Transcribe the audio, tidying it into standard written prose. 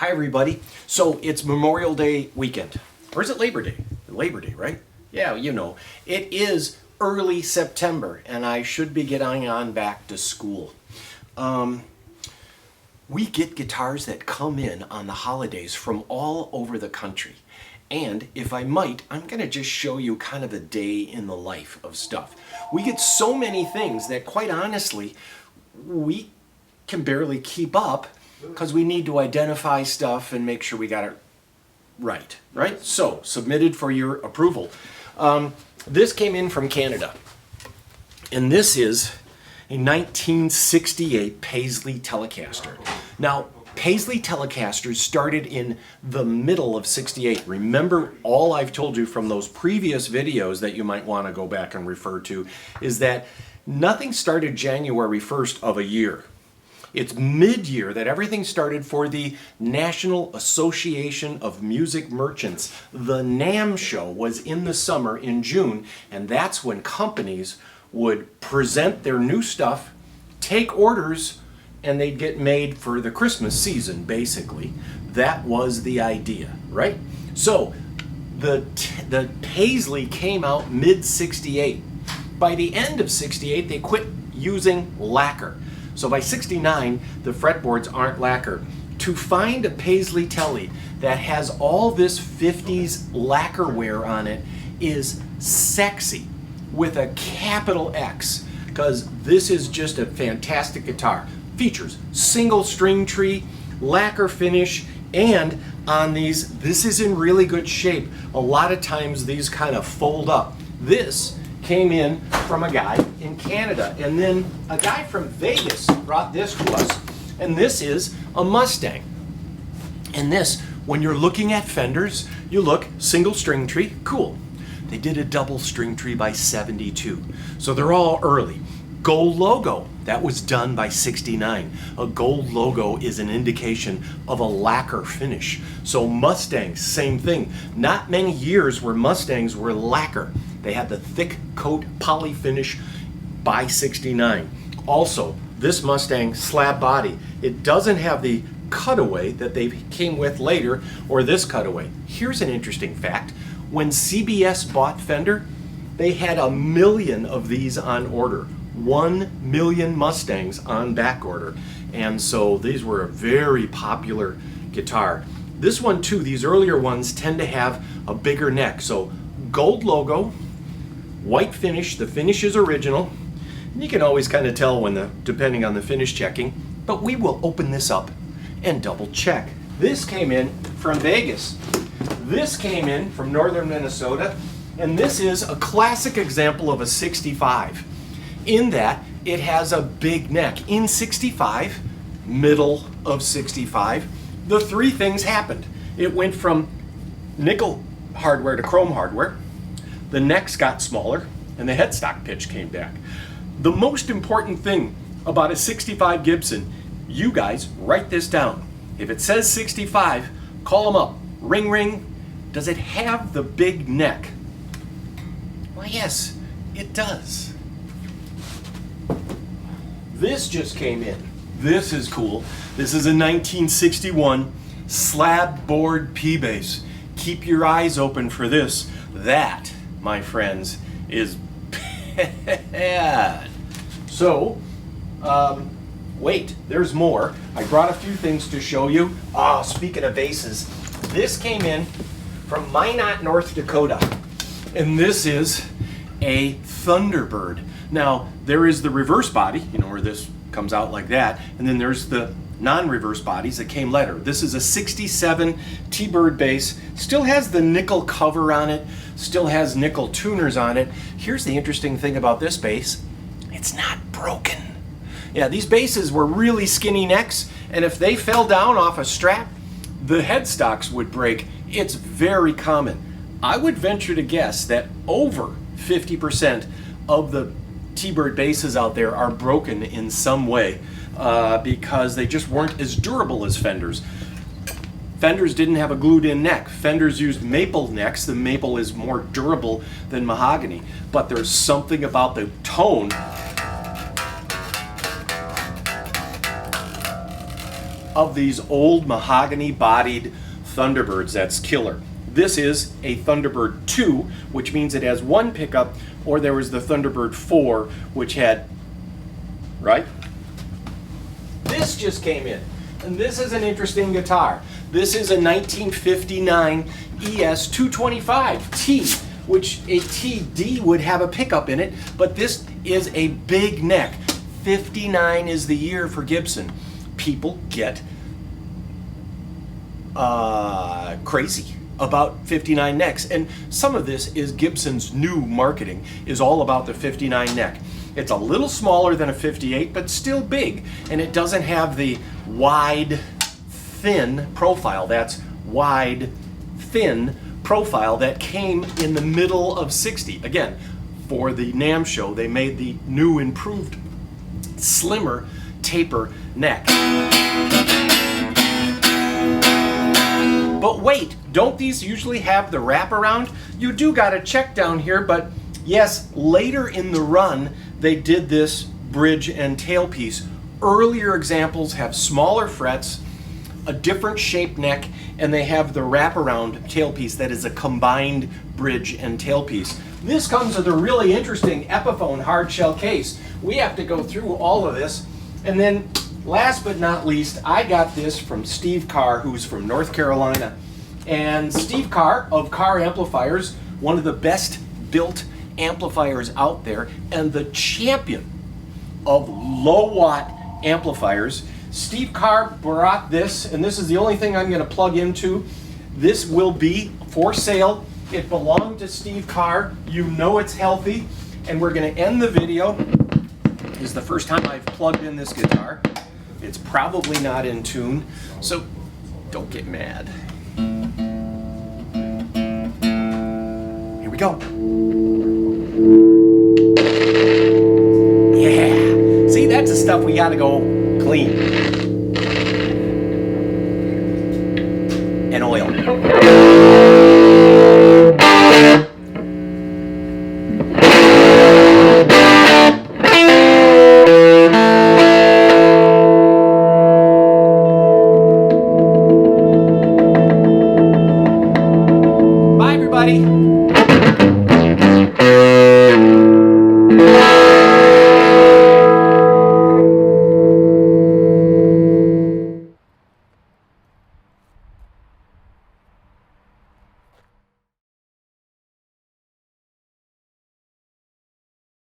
Hi everybody. So it's Memorial Day weekend. Or is it Labor Day? Labor Day, right? Yeah, you know. It is early September and I should be getting on back to school. We get guitars that come in on the holidays from all over the country. And if I might, I'm going to just show you kind of a day in the life of stuff. We get so many things that quite honestly, we can barely keep up because we need to identify stuff and make sure we got it right? So, submitted for your approval. This came in from Canada. And this is a 1968 Paisley Telecaster. Now, Paisley Telecasters started in the middle of '68. Remember, all I've told you from those previous videos that you might want to go back and refer to is that nothing started January 1st of a year. It's mid-year that everything started for the National Association of Music Merchants. The NAMM show was in the summer in June, and that's when companies would present their new stuff, take orders, and they'd get made for the Christmas season, basically. That was the idea, right? So the Paisley came out mid-68. By the end of '68, they quit using lacquer. So by '69, the fretboards aren't lacquer. To find a Paisley Tele that has all this 50s lacquer wear on it is sexy with a capital X, because this is just a fantastic guitar. Features single string tree, lacquer finish, and on these, this is in really good shape. A lot of times these kind of fold up. This came in from a guy in Canada, and then a guy from Vegas brought this to us, and this is a Mustang. And this, when you're looking at Fenders, you look single string tree, cool. They did a double string tree by '72, so they're all early. Gold logo, that was done by '69. A gold logo is an indication of a lacquer finish. So Mustangs, same thing. Not many years where Mustangs were lacquer. They had the thick coat poly finish by '69. Also, this Mustang slab body, it doesn't have the cutaway that they came with later, or this cutaway. Here's an interesting fact. When CBS bought Fender, they had 1 million of these on order. 1 million Mustangs on back order. And so these were a very popular guitar. This one too, these earlier ones tend to have a bigger neck. So gold logo, white finish, the finish is original. And you can always kind of tell when depending on the finish checking, but we will open this up and double check. This came in from Vegas. This came in from northern Minnesota, and this is a classic example of a 65. In that it has a big neck. In '65, middle of '65, the three things happened. It went from nickel hardware to chrome hardware, the necks got smaller, and the headstock pitch came back. The most important thing about a '65 Gibson, you guys write this down. If it says 65, call them up. Ring, ring. Does it have the big neck? Well, yes, it does. This just came in. This is cool. This is a 1961 slab board P-bass. Keep your eyes open for this. That, my friends, is bad. So, wait, there's more. I brought a few things to show you. Speaking of basses, this came in from Minot, North Dakota. And this is a Thunderbird. Now, there is the reverse body, where this comes out like that, and then there's the non-reverse bodies that came later. This is a '67 T-Bird bass, still has the nickel cover on it, still has nickel tuners on it. Here's the interesting thing about this bass, it's not broken. Yeah, these basses were really skinny necks, and if they fell down off a strap, the headstocks would break. It's very common. I would venture to guess that over 50% of the T-Bird basses out there are broken in some way because they just weren't as durable as Fenders. Fenders didn't have a glued-in neck. Fenders used maple necks. The maple is more durable than mahogany, but there's something about the tone of these old mahogany bodied Thunderbirds that's killer. This is a Thunderbird 2, which means it has one pickup, or there was the Thunderbird 4, which had, right? This just came in, and this is an interesting guitar. This is a 1959 ES 225T, which a TD would have a pickup in it, but this is a big neck. 59 is the year for Gibson. People get crazy about 59 necks, and some of this is Gibson's new marketing is all about the 59 neck. It's a little smaller than a 58, but still big, and it doesn't have the wide, thin profile. That's wide, thin profile that came in the middle of 60. Again, for the NAMM show, they made the new improved, slimmer taper neck. But wait, don't these usually have the wraparound? You do got a check down here, but yes, later in the run, they did this bridge and tailpiece. Earlier examples have smaller frets, a different shaped neck, and they have the wraparound tailpiece that is a combined bridge and tailpiece. This comes with a really interesting Epiphone hard shell case. We have to go through all of this, and then last but not least, I got this from Steve Carr, who's from North Carolina. And Steve Carr of Carr Amplifiers, one of the best built amplifiers out there, and the champion of low watt amplifiers. Steve Carr brought this, and this is the only thing I'm going to plug into. This will be for sale. It belonged to Steve Carr. You know it's healthy. And we're going to end the video. This is the first time I've plugged in this guitar. It's probably not in tune, so don't get mad. Here we go. Yeah. See, that's the stuff we got to go clean. And oil.